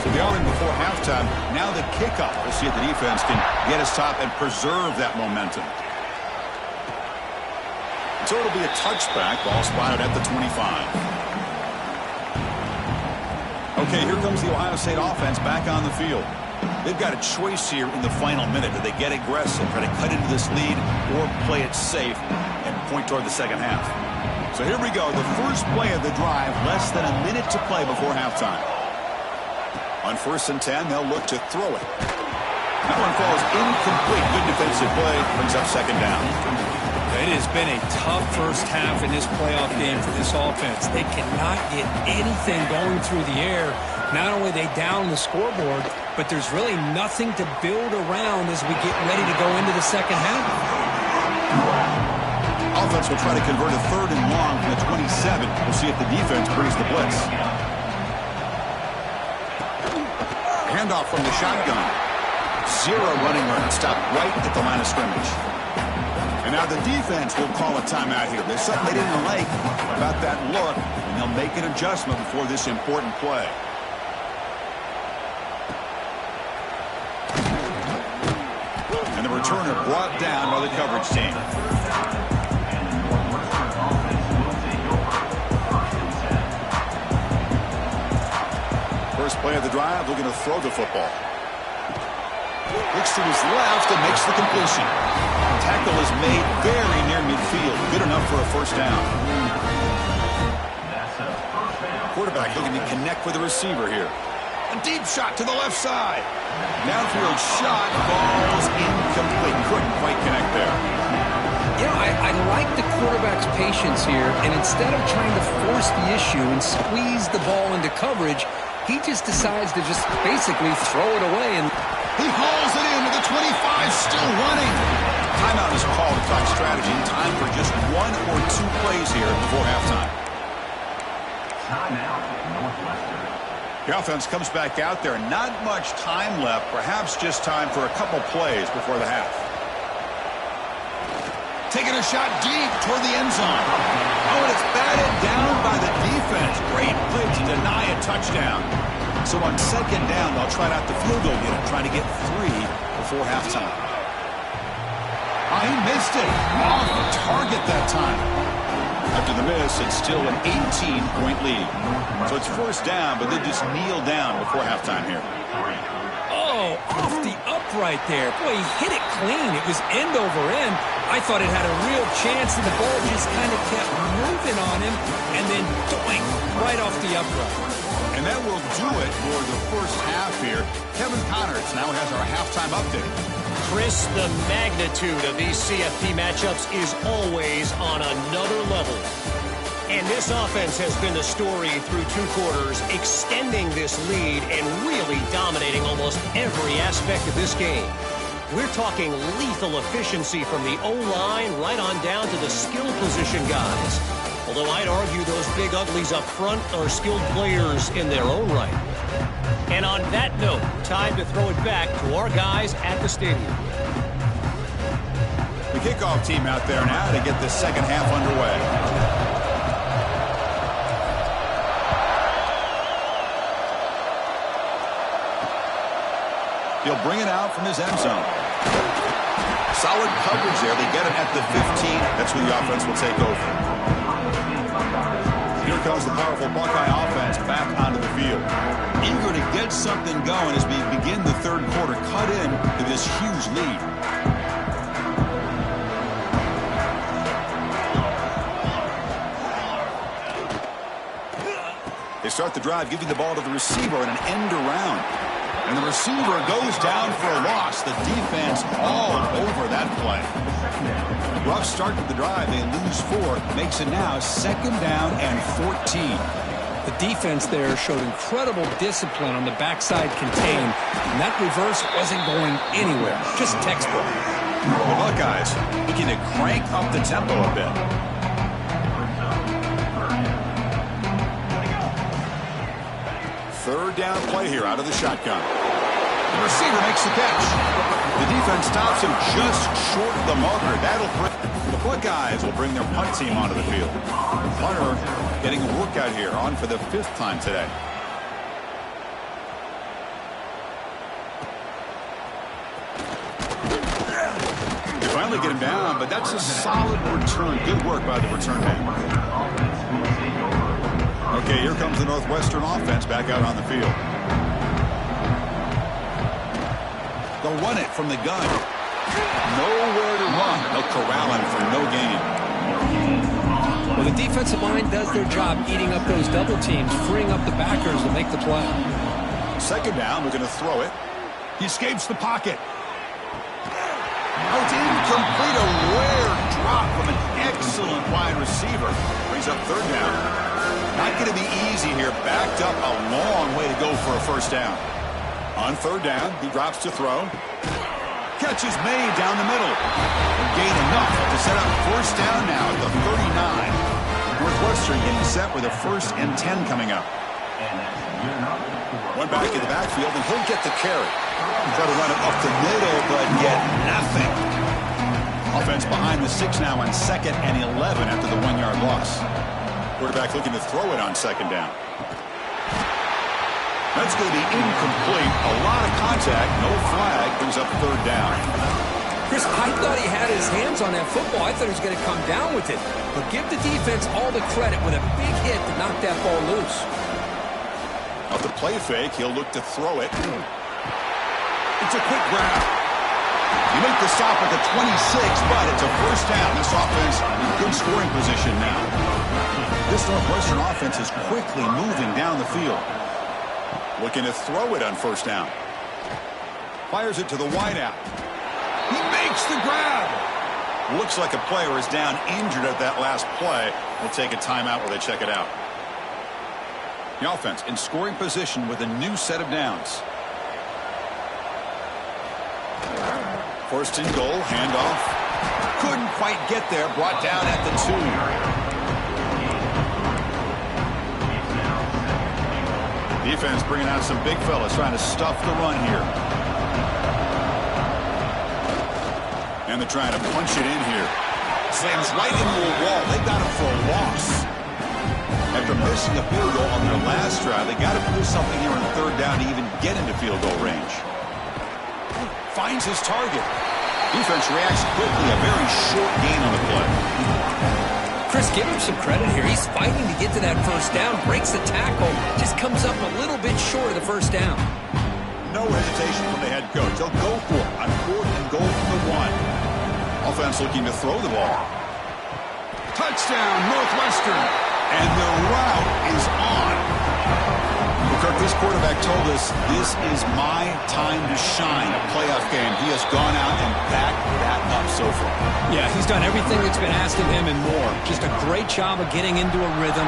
So they are in before halftime. Now the kickoff. We'll see if the defense can get us top and preserve that momentum. So it'll be a touchback. Ball spotted at the 25. Okay, here comes the Ohio State offense back on the field. They've got a choice here in the final minute. Do they get aggressive, try to cut into this lead, or play it safe and point toward the second half? So here we go. The first play of the drive, less than a minute to play before halftime. On 1st and 10, they'll look to throw it. That one falls incomplete. Good defensive play. Brings up second down. It has been a tough first half in this playoff game for this offense. They cannot get anything going through the air. Not only are they down the scoreboard, but there's really nothing to build around as we get ready to go into the second half. Offense will try to convert a 3rd and long from the 27. We'll see if the defense brings the blitz. Handoff from the shotgun. 0 running room. Stopped right at the line of scrimmage. And now the defense will call a timeout here. There's something they didn't like about that look, and they'll make an adjustment before this important play. And the returner brought down by the coverage team. First play of the drive, looking to throw the football. Looks to his left and makes the completion. Tackle is made very near midfield. Good enough for a first down. Quarterback looking to connect with the receiver here. A deep shot to the left side. Downfield shot falls incomplete. Couldn't quite connect there. You know, I like the quarterback's patience here, and instead of trying to force the issue and squeeze the ball into coverage, he just decides to just basically throw it away. And he hauls it into the 25, still running. Timeout is called to talk strategy. Time for just 1 or 2 plays here before halftime. Timeout, Northwestern. The offense comes back out there. Not much time left. Perhaps just time for a couple plays before the half. Taking a shot deep toward the end zone. Oh, and it's batted down by the defense. Great play to deny a touchdown. So on 2nd down, they'll try out the field goal unit, trying to get 3 before halftime. Oh, he missed it. Off target that time. After the miss, it's still an 18-point lead. So it's 1st down, but they just kneel down before halftime here. Oh, off the upright there. Boy, he hit it clean. It was end over end. I thought it had a real chance, and the ball just kind of kept moving on him, and then doink, right off the upright. And that will do it for the first half here. Kevin Connors now has our halftime update. Chris, the magnitude of these CFP matchups is always on another level. And this offense has been the story through 2 quarters, extending this lead and really dominating almost every aspect of this game. We're talking lethal efficiency from the O-line right on down to the skill position guys. Although I'd argue those big uglies up front are skilled players in their own right. And on that note, time to throw it back to our guys at the stadium. The kickoff team out there now to get the second half underway. He'll bring it out from his end zone. Solid coverage there. They get it at the 15. That's where the offense will take over. Here comes the powerful Buckeye offense back onto the field. Eager to get something going as we begin the 3rd quarter. Cut in to this huge lead. They start the drive giving the ball to the receiver in an end around. And the receiver goes down for a loss. The defense all over that play. Rough start to the drive. They lose 4. Makes it now 2nd down and 14. The defense there showed incredible discipline on the backside contain. And that reverse wasn't going anywhere. Just textbook. The Buckeyes looking to crank up the tempo a bit. Third down play here out of the shotgun. The receiver makes the catch. The defense stops him just short of the marker. That'll bring the Buckeyes will bring their punt team onto the field. Punter getting a workout here, on for the 5th time today. to get him down, but that's a solid return. Good work by the return man. Okay, here comes the Northwestern offense back out on the field. They'll run it from the gun. Nowhere to run. They'll corral him for no gain. Well, the defensive line does their job eating up those double teams, freeing up the backers to make the play. Second down, we're going to throw it. He escapes the pocket. Oh, it's incomplete. A rare drop from an excellent wide receiver. Brings up third down. Not going to be easy here. Backed up a long way to go for a first down. On third down, he drops to throw. Catch is made down the middle. Gain enough to set up first down now at the 39. Northwestern getting set with a 1st and 10 coming up. One back in the backfield, and he'll get the carry. Try to run it up the middle, but get nothing. Offense behind the 6 now on 2nd and 11 after the 1-yard loss. Quarterback looking to throw it on 2nd down. That's going to be incomplete. A lot of contact. No flag. Brings up third down. Chris, I thought he had his hands on that football. I thought he was going to come down with it. But give the defense all the credit with a big hit to knock that ball loose. Off the play fake, he'll look to throw it. It's a quick grab. You make the stop at the 26, but it's a first down. This offense in good scoring position now. This Northwestern offense is quickly moving down the field. Looking to throw it on first down. Fires it to the wideout. He makes the grab. Looks like a player is down injured at that last play. We'll take a timeout while they check it out. The offense in scoring position with a new set of downs. 1st and goal, handoff. Couldn't quite get there. Brought down at the 2. Defense bringing out some big fellas trying to stuff the run here. And they're trying to punch it in here. Slams right into a wall. They got him for a loss. After missing a field goal on their last drive, they got to do something here on third down to even get into field goal range. Finds his target. Defense reacts quickly. A very short gain on the play. Chris, give him some credit here. He's fighting to get to that first down, breaks the tackle, just comes up a little bit short of the first down. No hesitation from the head coach. They'll go for it on 4th and goal from the 1. Offense looking to throw the ball. Touchdown, Northwestern. And the route is on. Well, Kirk, this quarterback told us this is my time to shine. A playoff game. He has gone out and backed that up so far. Yeah, he's done everything that's been asked of him and more. Just a great job of getting into a rhythm.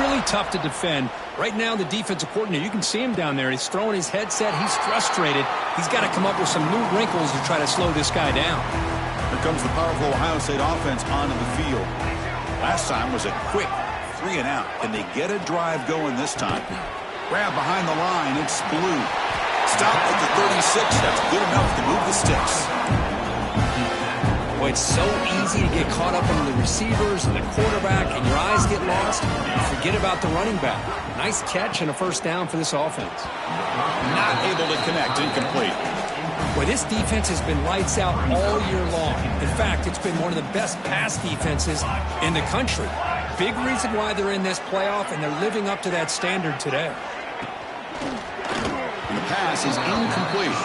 Really tough to defend. Right now, the defensive coordinator, you can see him down there. He's throwing his headset. He's frustrated. He's got to come up with some new wrinkles to try to slow this guy down. Here comes the powerful Ohio State offense onto the field. Last time was a quick 3 and out. Can they get a drive going this time? Grab behind the line. It's Blue. Stop at the 36. That's good enough to move the sticks. Boy, it's so easy to get caught up in the receivers and the quarterback, and your eyes get lost. You forget about the running back. Nice catch and a first down for this offense. Not able to connect. Incomplete. Boy, this defense has been lights out all year long. In fact, it's been one of the best pass defenses in the country. Big reason why they're in this playoff, and they're living up to that standard today. And the pass is incomplete.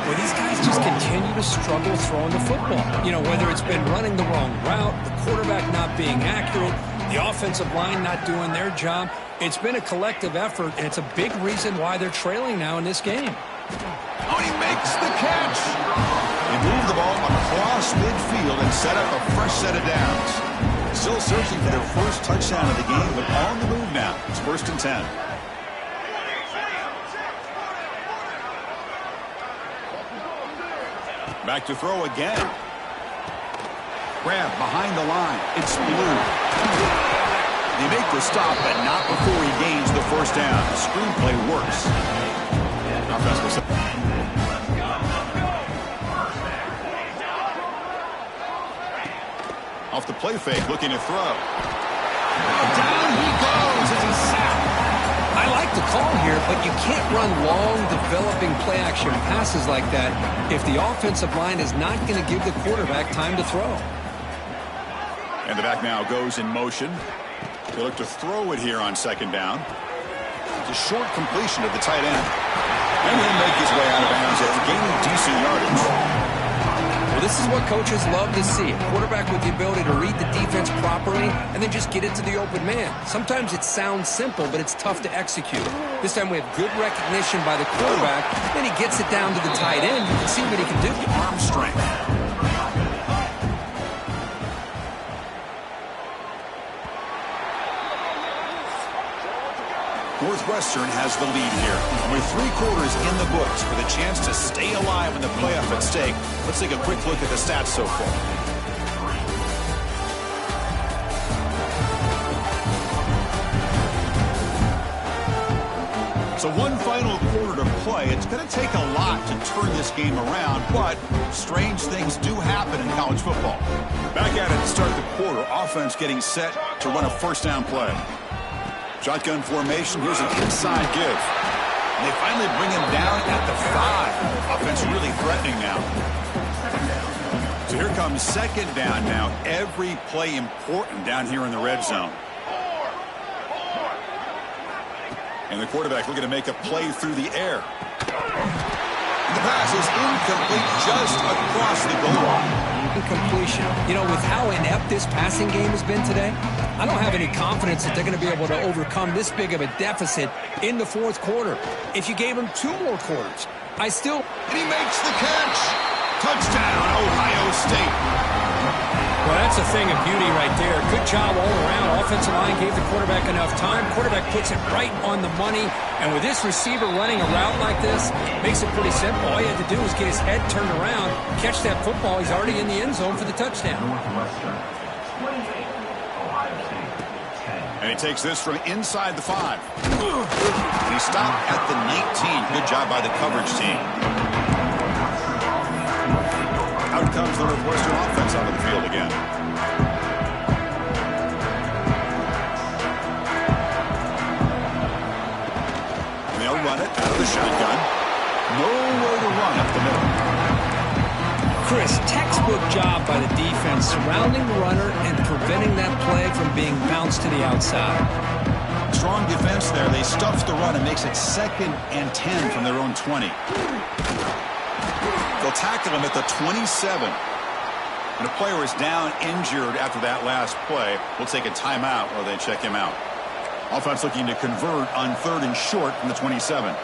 Well, these guys just continue to struggle throwing the football. You know, whether it's been running the wrong route, the quarterback not being accurate, the offensive line not doing their job. It's been a collective effort, and it's a big reason why they're trailing now in this game. Oh, he makes the catch. They move the ball across midfield and set up a fresh set of downs. Still searching for their first touchdown of the game, but on the move now. It's 1st and 10. Back to throw again. Grab behind the line. It's Blue. They make the stop, but not before he gains the first down. The screenplay works. Off the play fake, looking to throw. Down he goes as he's sacked. I like the call here, but you can't run long, developing play-action passes like that if the offensive line is not going to give the quarterback time to throw. And the back now goes in motion. They look to throw it here on second down. It's a short completion of the tight end. And he'll make his way out of bounds after gaining decent yardage. Well, this is what coaches love to see. A quarterback with the ability to read the defense properly and then just get it to the open man. Sometimes it sounds simple, but it's tough to execute. This time we have good recognition by the quarterback. Then he gets it down to the tight end. You can see what he can do. Arm strength. Northwestern has the lead here. With 3 quarters in the books with a chance to stay alive in the playoff at stake, let's take a quick look at the stats so far. So one final quarter to play. It's going to take a lot to turn this game around, but strange things do happen in college football. Back at it to start the quarter. Offense getting set to run a first down play. Shotgun formation. Here's an inside give. And they finally bring him down at the 5. Offense really threatening now. So here comes second down now. Every play important down here in the red zone. And the quarterback looking to make a play through the air. The pass is incomplete just across the goal line. Incompletion. You know, with how inept this passing game has been today, I don't have any confidence that they're going to be able to overcome this big of a deficit in the fourth quarter. If you gave them 2 more quarters, And he makes the catch. Touchdown, Ohio State. Well, that's a thing of beauty right there. Good job all around. Offensive line gave the quarterback enough time. Quarterback puts it right on the money. And with this receiver running a route like this, makes it pretty simple. All you had to do was get his head turned around, catch that football. He's already in the end zone for the touchdown. And he takes this from inside the 5. He stopped at the 19. Good job by the coverage team. Out comes the Northwestern offense onto the field again. And they'll run it out of the shotgun. Nowhere to run up the middle. Chris, textbook job by the defense surrounding the runner and preventing that play from being bounced to the outside. Strong defense there. They stuff the run and makes it 2nd and 10 from their own 20. They'll tackle him at the 27. And a player is down injured after that last play. We'll take a timeout while they check him out. Offense looking to convert on 3rd and short from the 27.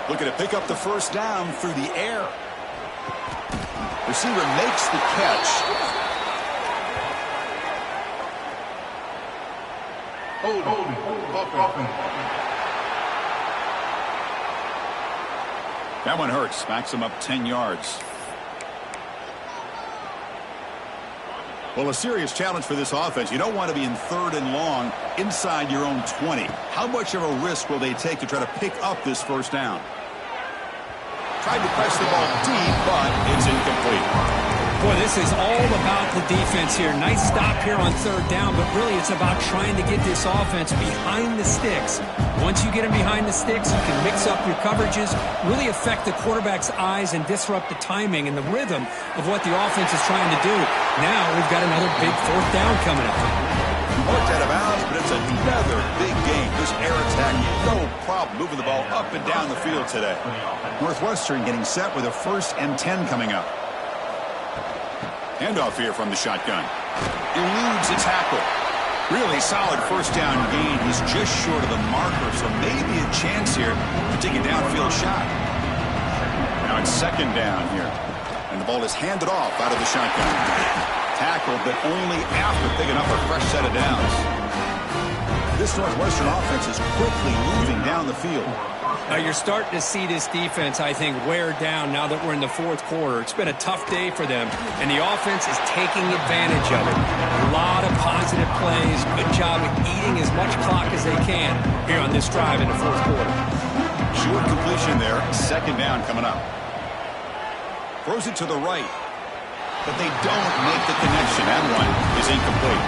Looking to pick up the first down through the air. Receiver makes the catch. That one hurts. Backs him up 10 yards. Well, a serious challenge for this offense. You don't want to be in 3rd and long inside your own 20. How much of a risk will they take to try to pick up this first down? Tried to press the ball deep, but it's incomplete. Boy, this is all about the defense here. Nice stop here on 3rd down, but really it's about trying to get this offense behind the sticks. Once you get them behind the sticks, you can mix up your coverages, really affect the quarterback's eyes and disrupt the timing and the rhythm of what the offense is trying to do. Now we've got another big 4th down coming up. Marked out of bounds, but it's another big game. This air attack, no problem moving the ball up and down the field today. Northwestern getting set with a 1st and 10 coming up. Handoff here from the shotgun. Eludes a tackle. Really solid first down gain. He's just short of the marker, so maybe a chance here to take a downfield shot. Now it's 2nd down here. And the ball is handed off out of the shotgun. Tackled, but only after picking up a fresh set of downs. This Northwestern offense is quickly moving down the field. Now you're starting to see this defense, I think, wear down now that we're in the 4th quarter. It's been a tough day for them, and the offense is taking advantage of it. A lot of positive plays. Good job at eating as much clock as they can here on this drive in the 4th quarter. Short completion there. 2nd down coming up. Throws it to the right, but they don't make the connection. That one is incomplete.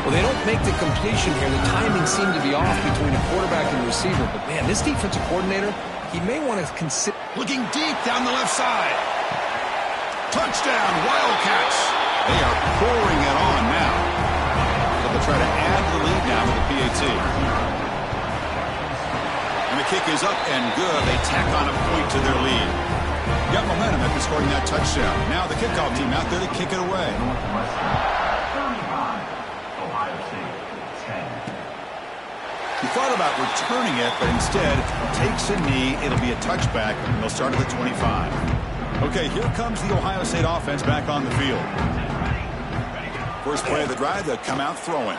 Well, they don't make the completion here. The timing seemed to be off between the quarterback and the receiver. But, man, this defensive coordinator, he may want to consider. Looking deep down the left side. Touchdown, Wildcats. They are pouring it on now. So they'll try to add to the lead now with the PAT. And the kick is up and good. They tack on a point to their lead. Got momentum after scoring that touchdown. Now the kickoff team out there to kick it away. He thought about returning it, but instead takes a knee. It'll be a touchback, and they'll start at the 25. Okay, here comes the Ohio State offense back on the field. First play of the drive, they'll come out throwing.